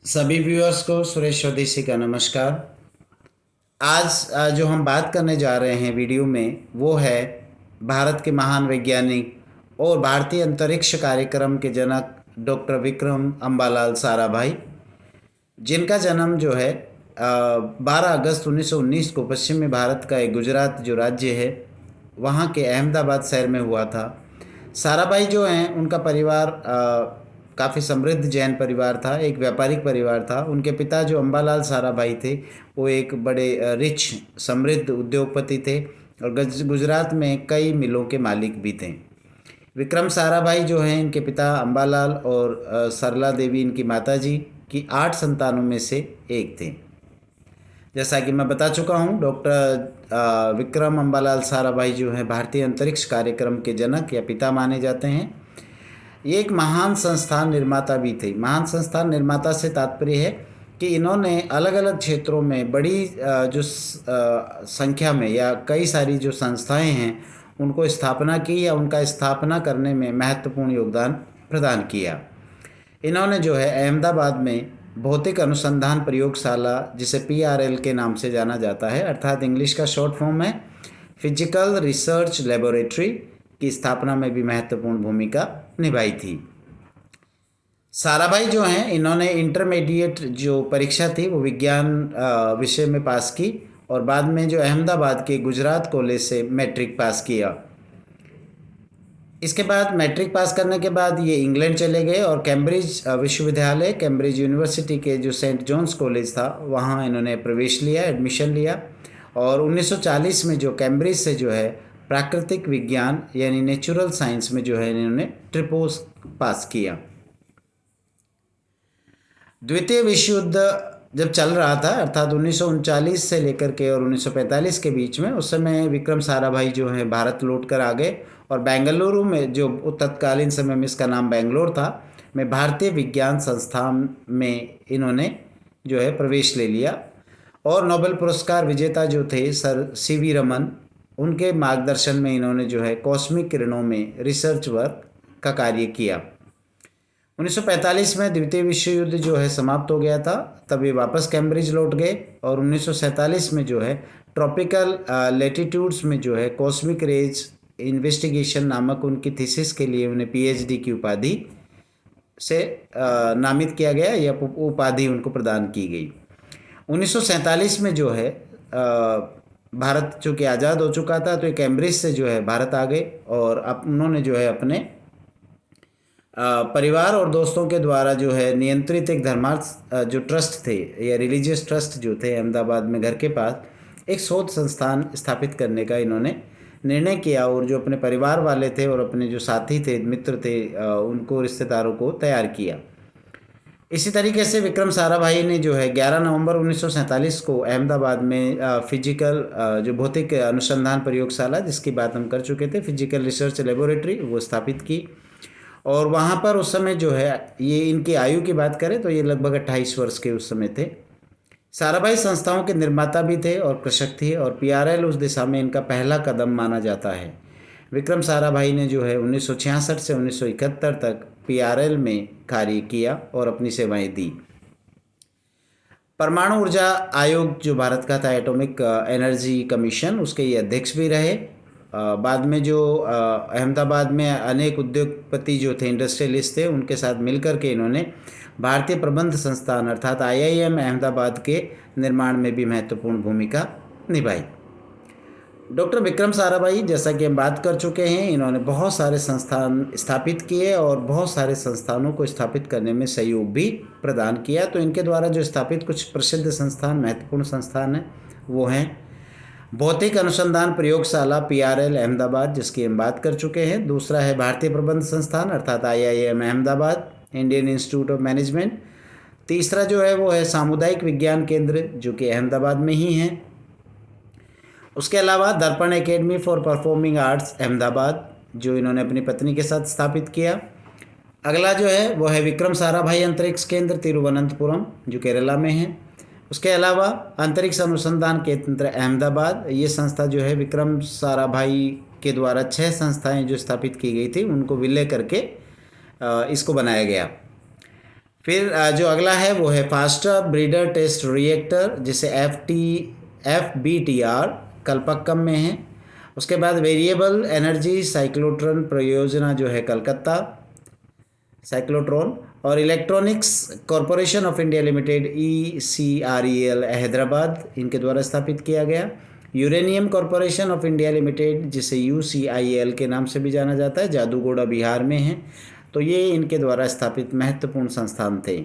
सभी व्यूअर्स को सुरेश स्वदेशी का नमस्कार। आज जो हम बात करने जा रहे हैं वीडियो में वो है भारत के महान वैज्ञानिक और भारतीय अंतरिक्ष कार्यक्रम के जनक डॉक्टर विक्रम अम्बालाल साराभाई, जिनका जन्म जो है 12 अगस्त 1919 को पश्चिमी भारत का एक गुजरात जो राज्य है वहाँ के अहमदाबाद शहर में हुआ था। साराभाई जो हैं उनका परिवार काफ़ी समृद्ध जैन परिवार था, एक व्यापारिक परिवार था। उनके पिता जो अम्बालाल साराभाई थे वो एक बड़े रिच समृद्ध उद्योगपति थे और गुजरात में कई मिलों के मालिक भी थे। विक्रम साराभाई जो हैं इनके पिता अम्बालाल और सरला देवी इनकी माताजी की 8 संतानों में से एक थे। जैसा कि मैं बता चुका हूँ, डॉक्टर विक्रम अम्बालाल साराभाई जो हैं भारतीय अंतरिक्ष कार्यक्रम के जनक या पिता माने जाते हैं। ये एक महान संस्थान निर्माता भी थे। महान संस्थान निर्माता से तात्पर्य है कि इन्होंने अलग अलग क्षेत्रों में बड़ी जो संख्या में या कई सारी जो संस्थाएं हैं उनको स्थापना की या उनका स्थापना करने में महत्वपूर्ण योगदान प्रदान किया। इन्होंने जो है अहमदाबाद में भौतिक अनुसंधान प्रयोगशाला, जिसे PRL के नाम से जाना जाता है, अर्थात इंग्लिश का शॉर्ट फॉर्म है फिजिकल रिसर्च लेबोरेटरी, की स्थापना में भी महत्वपूर्ण भूमिका निभाई थी। साराभाई जो हैं इन्होंने इंटरमीडिएट जो परीक्षा थी वो विज्ञान विषय में पास की और बाद में जो अहमदाबाद के गुजरात कॉलेज से मैट्रिक पास किया। इसके बाद मैट्रिक पास करने के बाद ये इंग्लैंड चले गए और कैम्ब्रिज विश्वविद्यालय, कैम्ब्रिज यूनिवर्सिटी के जो सेंट जॉन्स कॉलेज था वहाँ इन्होंने प्रवेश लिया, एडमिशन लिया और 1940 में जो कैम्ब्रिज से जो है प्राकृतिक विज्ञान यानी नेचुरल साइंस में जो है इन्होंने ट्रिपोस पास किया। द्वितीय विश्व युद्ध जब चल रहा था, अर्थात 1939 से लेकर के और 1945 के बीच में, उस समय विक्रम साराभाई जो है भारत लौट कर आ गए और बेंगलुरु में, जो तत्कालीन समय में इसका नाम बेंगलोर था, में भारतीय विज्ञान संस्थान में इन्होंने जो है प्रवेश ले लिया और नोबेल पुरस्कार विजेता जो थे सर CV रमन, उनके मार्गदर्शन में इन्होंने जो है कॉस्मिक किरणों में रिसर्च वर्क का कार्य किया। 1945 में द्वितीय विश्व युद्ध जो है समाप्त हो गया था, तब ये वापस कैम्ब्रिज लौट गए और 1947 में जो है ट्रॉपिकल लेटीट्यूड्स में जो है कॉस्मिक रेज इन्वेस्टिगेशन नामक उनकी थीसिस के लिए उन्हें PhD की उपाधि से नामित किया गया या उपाधि उनको प्रदान की गई। 1947 में जो है भारत चूँकि आज़ाद हो चुका था तो ये कैम्ब्रिज से जो है भारत आ गए और उन्होंने जो है अपने परिवार और दोस्तों के द्वारा जो है नियंत्रित एक धर्मार्थ जो ट्रस्ट थे या रिलीजियस ट्रस्ट जो थे अहमदाबाद में घर के पास, एक शोध संस्थान स्थापित करने का इन्होंने निर्णय किया और जो अपने परिवार वाले थे और अपने जो साथी थे, मित्र थे, उनको, रिश्तेदारों को तैयार किया। इसी तरीके से विक्रम साराभाई ने जो है 11 नवंबर 1947 को अहमदाबाद में फिजिकल जो भौतिक अनुसंधान प्रयोगशाला, जिसकी बात हम कर चुके थे, फिजिकल रिसर्च लेबोरेटरी, वो स्थापित की और वहाँ पर उस समय जो है, ये इनकी आयु की बात करें तो ये लगभग 28 वर्ष के उस समय थे। साराभाई संस्थाओं के निर्माता भी थे और कृषक थे और PRL उस दिशा में इनका पहला कदम माना जाता है। विक्रम साराभाई ने जो है 1966 से 1971 तक PRL में कार्य किया और अपनी सेवाएं दी। परमाणु ऊर्जा आयोग जो भारत का था, एटॉमिक एनर्जी कमीशन, उसके ये अध्यक्ष भी रहे। बाद में जो अहमदाबाद में अनेक उद्योगपति जो थे, इंडस्ट्रियलिस्ट थे, उनके साथ मिलकर के इन्होंने भारतीय प्रबंध संस्थान अर्थात IIM अहमदाबाद के निर्माण में भी महत्वपूर्ण भूमिका निभाई। डॉक्टर विक्रम साराभाई, जैसा कि हम बात कर चुके हैं, इन्होंने बहुत सारे संस्थान स्थापित किए और बहुत सारे संस्थानों को स्थापित करने में सहयोग भी प्रदान किया। तो इनके द्वारा जो स्थापित कुछ प्रसिद्ध संस्थान, महत्वपूर्ण संस्थान हैं, वो हैं भौतिक अनुसंधान प्रयोगशाला PRL अहमदाबाद, जिसकी हम बात कर चुके हैं। दूसरा है भारतीय प्रबंध संस्थान अर्थात IIM Ahmedabad, Indian institute of management. तीसरा जो है वो है सामुदायिक विज्ञान केंद्र, जो कि अहमदाबाद में ही है। उसके अलावा दर्पण academy for performing arts Ahmedabad, जो इन्होंने अपनी पत्नी के साथ स्थापित किया। अगला जो है वो है विक्रम साराभाई अंतरिक्ष केंद्र, तिरुवनंतपुरम, जो केरला में है। उसके अलावा अंतरिक्ष अनुसंधान केंद्र अहमदाबाद, ये संस्था जो है विक्रम साराभाई के द्वारा 6 संस्थाएं जो स्थापित की गई थी उनको विलय करके इसको बनाया गया। फिर जो अगला है वो है फास्टर ब्रीडर टेस्ट रिएक्टर, जिसे FBTR कलपक्कम में है। उसके बाद वेरिएबल एनर्जी साइक्लोट्रॉन परियोजना जो है कलकत्ता, साइक्लोट्रॉन। और electronics corporation of India limited ECREL Hyderabad, इनके द्वारा स्थापित किया गया। Uranium corporation of India limited, जिसे UCIL के नाम से भी जाना जाता है, जादूगोड़ा बिहार में है। तो ये इनके द्वारा स्थापित महत्वपूर्ण संस्थान थे।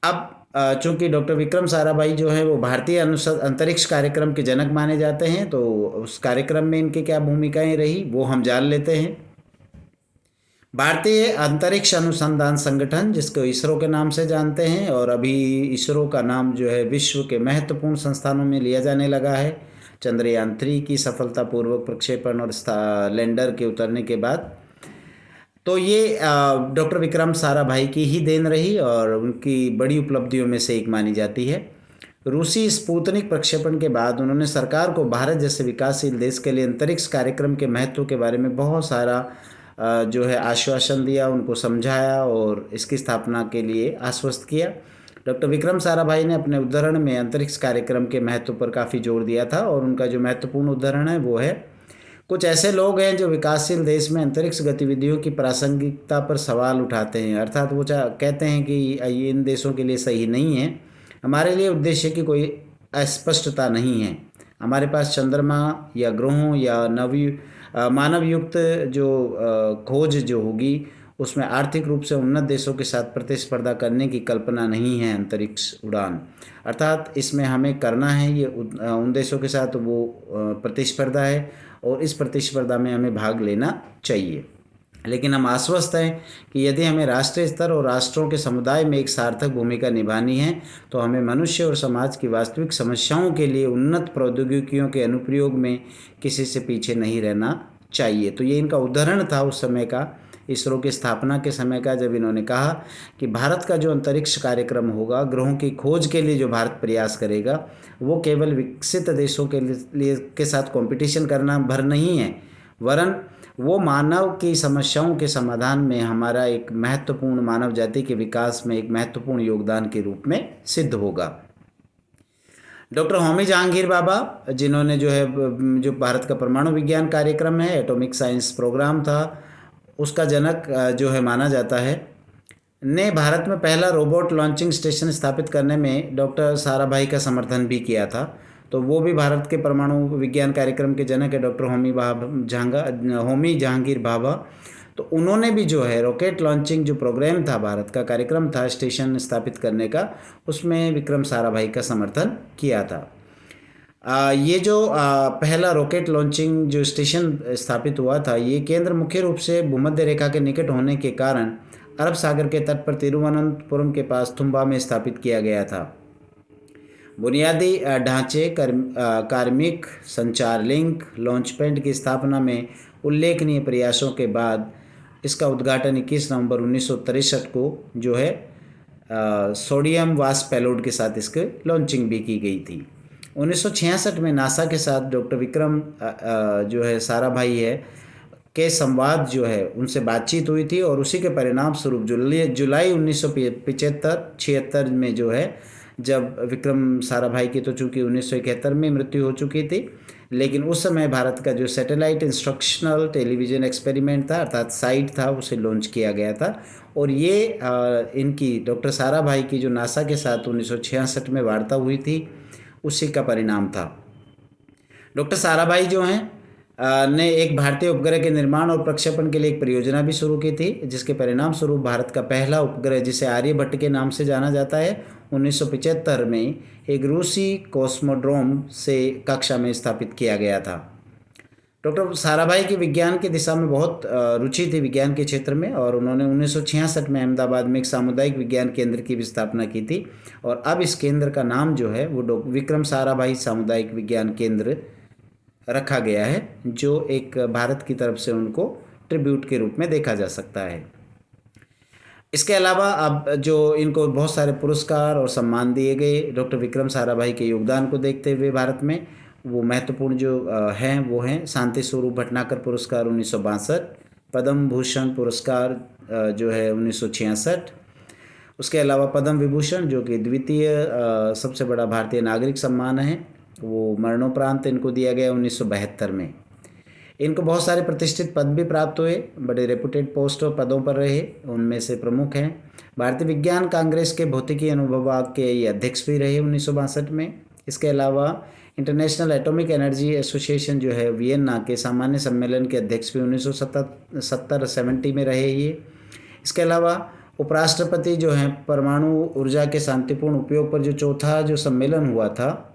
अब चूंकि डॉक्टर विक्रम साराभाई जो है वो भारतीय अंतरिक्ष कार्यक्रम के जनक माने जाते हैं, तो उस कार्यक्रम में इनकी क्या भूमिकाएं रही वो हम जान लेते हैं। भारतीय अंतरिक्ष अनुसंधान संगठन, जिसको इसरो के नाम से जानते हैं, और अभी इसरो का नाम जो है विश्व के महत्वपूर्ण संस्थानों में लिया जाने लगा है। चंद्रयान 3 की सफलतापूर्वक प्रक्षेपण और लैंडर के उतरने के बाद, तो ये डॉक्टर विक्रम साराभाई की ही देन रही और उनकी बड़ी उपलब्धियों में से एक मानी जाती है। रूसी स्पुतनिक प्रक्षेपण के बाद उन्होंने सरकार को भारत जैसे विकासशील देश के लिए अंतरिक्ष कार्यक्रम के महत्व के बारे में बहुत सारा जो है आश्वासन दिया, उनको समझाया और इसकी स्थापना के लिए आश्वस्त किया। डॉक्टर विक्रम साराभाई ने अपने उद्धरण में अंतरिक्ष कार्यक्रम के महत्व पर काफ़ी जोर दिया था, और उनका जो महत्वपूर्ण उद्धरण है वो है, कुछ ऐसे लोग हैं जो विकासशील देश में अंतरिक्ष गतिविधियों की प्रासंगिकता पर सवाल उठाते हैं, अर्थात वो कहते हैं कि ये इन देशों के लिए सही नहीं है। हमारे लिए उद्देश्य की कोई अस्पष्टता नहीं है। हमारे पास चंद्रमा या ग्रहों या मानव युक्त जो खोज जो होगी उसमें आर्थिक रूप से उन्नत देशों के साथ प्रतिस्पर्धा करने की कल्पना नहीं है। अंतरिक्ष उड़ान अर्थात इसमें हमें करना है ये उन देशों के साथ वो प्रतिस्पर्धा है, और इस प्रतिस्पर्धा में हमें भाग लेना चाहिए। लेकिन हम आश्वस्त हैं कि यदि हमें राष्ट्रीय स्तर और राष्ट्रों के समुदाय में एक सार्थक भूमिका निभानी है, तो हमें मनुष्य और समाज की वास्तविक समस्याओं के लिए उन्नत प्रौद्योगिकियों के अनुप्रयोग में किसी से पीछे नहीं रहना चाहिए। तो ये इनका उदाहरण था उस समय का, इसरो की स्थापना के समय का, जब इन्होंने कहा कि भारत का जो अंतरिक्ष कार्यक्रम होगा, ग्रहों की खोज के लिए जो भारत प्रयास करेगा, वो केवल विकसित देशों के लिए के साथ कंपटीशन करना भर नहीं है, वरन वो मानव की समस्याओं के समाधान में हमारा एक महत्वपूर्ण, मानव जाति के विकास में एक महत्वपूर्ण योगदान के रूप में सिद्ध होगा। डॉक्टर होमी जहांगीर बाबा, जिन्होंने जो भारत का परमाणु विज्ञान कार्यक्रम है, एटॉमिक साइंस प्रोग्राम था, उसका जनक जो है माना जाता है, ने भारत में पहला रोबोट लॉन्चिंग स्टेशन स्थापित करने में डॉक्टर साराभाई का समर्थन भी किया था। तो वो भी भारत के परमाणु विज्ञान कार्यक्रम के जनक है, डॉक्टर होमी जहांगीर भाभा। तो उन्होंने भी जो है रॉकेट लॉन्चिंग जो प्रोग्राम था, भारत का कार्यक्रम था स्टेशन स्थापित करने का, उसमें विक्रम साराभाई का समर्थन किया था। ये जो पहला रॉकेट लॉन्चिंग जो स्टेशन स्थापित हुआ था, ये केंद्र मुख्य रूप से भूमध्य रेखा के निकट होने के कारण अरब सागर के तट पर तिरुवनंतपुरम के पास तुम्बा में स्थापित किया गया था। बुनियादी ढांचे, कार्मिक, संचार लिंक, लॉन्च पैड की स्थापना में उल्लेखनीय प्रयासों के बाद इसका उद्घाटन 21 नवंबर 1963 को जो है सोडियम वास्प पेलोड के साथ इसके लॉन्चिंग भी की गई थी। 1966 में नासा के साथ डॉक्टर विक्रम जो है साराभाई है के संवाद जो है उनसे बातचीत हुई थी, और उसी के परिणाम स्वरूप जुलाई 1975-76 में जो है, जब विक्रम साराभाई की तो चूँकि 1971 में मृत्यु हो चुकी थी, लेकिन उस समय भारत का जो सैटेलाइट इंस्ट्रक्शनल टेलीविज़न एक्सपेरिमेंट था, अर्थात साइट था, उसे लॉन्च किया गया था। और ये इनकी डॉक्टर साराभाई की जो नासा के साथ 1966 में वार्ता हुई थी, उसी का परिणाम था। डॉक्टर साराभाई जो हैं ने एक भारतीय उपग्रह के निर्माण और प्रक्षेपण के लिए एक परियोजना भी शुरू की थी, जिसके परिणाम स्वरूप भारत का पहला उपग्रह, जिसे आर्यभट्ट के नाम से जाना जाता है, 1975 में एक रूसी कॉस्मोड्रोम से कक्षा में स्थापित किया गया था। डॉक्टर साराभाई की विज्ञान की दिशा में बहुत रुचि थी, विज्ञान के क्षेत्र में, और उन्होंने 1966 में अहमदाबाद में एक सामुदायिक विज्ञान केंद्र की भी स्थापना की थी। और अब इस केंद्र का नाम जो है वो विक्रम साराभाई सामुदायिक विज्ञान केंद्र रखा गया है, जो एक भारत की तरफ से उनको ट्रिब्यूट के रूप में देखा जा सकता है। इसके अलावा अब जो इनको बहुत सारे पुरस्कार और सम्मान दिए गए डॉक्टर विक्रम साराभाई के योगदान को देखते हुए भारत में, वो महत्वपूर्ण जो हैं वो हैं शांति स्वरूप भटनागर पुरस्कार 1962, पद्म भूषण पुरस्कार जो है 1966, उसके अलावा पद्म विभूषण जो कि द्वितीय सबसे बड़ा भारतीय नागरिक सम्मान है, वो मरणोपरांत इनको दिया गया 1972 में। इनको बहुत सारे प्रतिष्ठित पद भी प्राप्त हुए, बड़े रेपुटेड पोस्ट और पदों पर रहे। उनमें से प्रमुख हैं भारतीय विज्ञान कांग्रेस के भौतिकी अनुभाग के ये अध्यक्ष भी रहे 1962 में। इसके अलावा इंटरनेशनल एटॉमिक एनर्जी एसोसिएशन जो है वियना के सामान्य सम्मेलन के अध्यक्ष भी 1970 में रहे ये। इसके अलावा उपराष्ट्रपति जो हैं परमाणु ऊर्जा के शांतिपूर्ण उपयोग पर जो चौथा जो सम्मेलन हुआ था,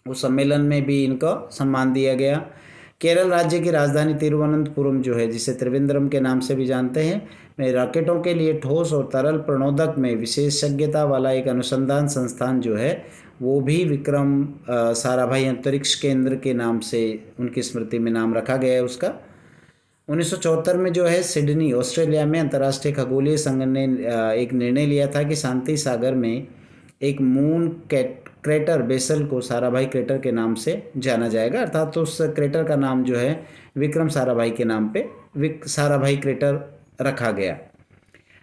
उस सम्मेलन में भी इनको सम्मान दिया गया। केरल राज्य की राजधानी तिरुवनंतपुरम जो है, जिसे त्रिवेंद्रम के नाम से भी जानते हैं, में रॉकेटों के लिए ठोस और तरल प्रणोदक में विशेषज्ञता वाला एक अनुसंधान संस्थान जो है वो भी विक्रम साराभाई अंतरिक्ष केंद्र के नाम से उनकी स्मृति में नाम रखा गया है उसका। 1974 में जो है सिडनी ऑस्ट्रेलिया में अंतर्राष्ट्रीय खगोलीय संघ ने एक निर्णय लिया था कि शांति सागर में एक मून क्रेटर बेसल को साराभाई क्रेटर के नाम से जाना जाएगा, अर्थात तो उस क्रेटर का नाम जो है विक्रम साराभाई के नाम पे साराभाई क्रेटर रखा गया।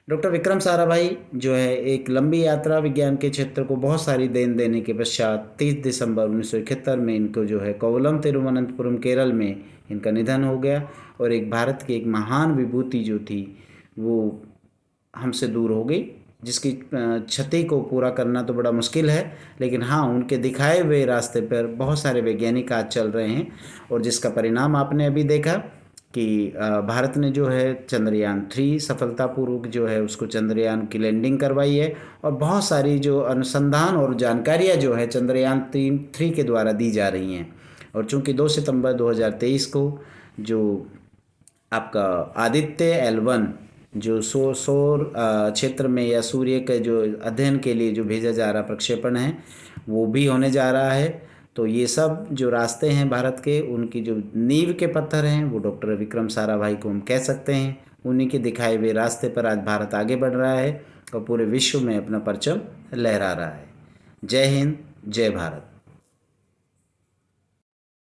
डॉक्टर विक्रम साराभाई जो है एक लंबी यात्रा विज्ञान के क्षेत्र को बहुत सारी देन देने के पश्चात 30 दिसंबर 1971 में इनको जो है कोवलम तिरुवनंतपुरम केरल में इनका निधन हो गया और एक भारत की एक महान विभूति जो थी वो हमसे दूर हो गई, जिसकी क्षति को पूरा करना तो बड़ा मुश्किल है, लेकिन हाँ उनके दिखाए हुए रास्ते पर बहुत सारे वैज्ञानिक आज चल रहे हैं और जिसका परिणाम आपने अभी देखा कि भारत ने जो है चंद्रयान 3 सफलतापूर्वक जो है उसको चंद्रयान की लैंडिंग करवाई है और बहुत सारी जो अनुसंधान और जानकारियाँ जो है चंद्रयान 3 के द्वारा दी जा रही हैं। और चूँकि 2 सितंबर 2023 को जो आपका आदित्य L1 जो सौर क्षेत्र में या सूर्य के जो अध्ययन के लिए जो भेजा जा रहा प्रक्षेपण है वो भी होने जा रहा है, तो ये सब जो रास्ते हैं भारत के, उनकी जो नींव के पत्थर हैं वो डॉक्टर विक्रम साराभाई को हम कह सकते हैं। उन्हीं के दिखाए हुए रास्ते पर आज भारत आगे बढ़ रहा है और पूरे विश्व में अपना परचम लहरा रहा है। जय हिंद, जय भारत।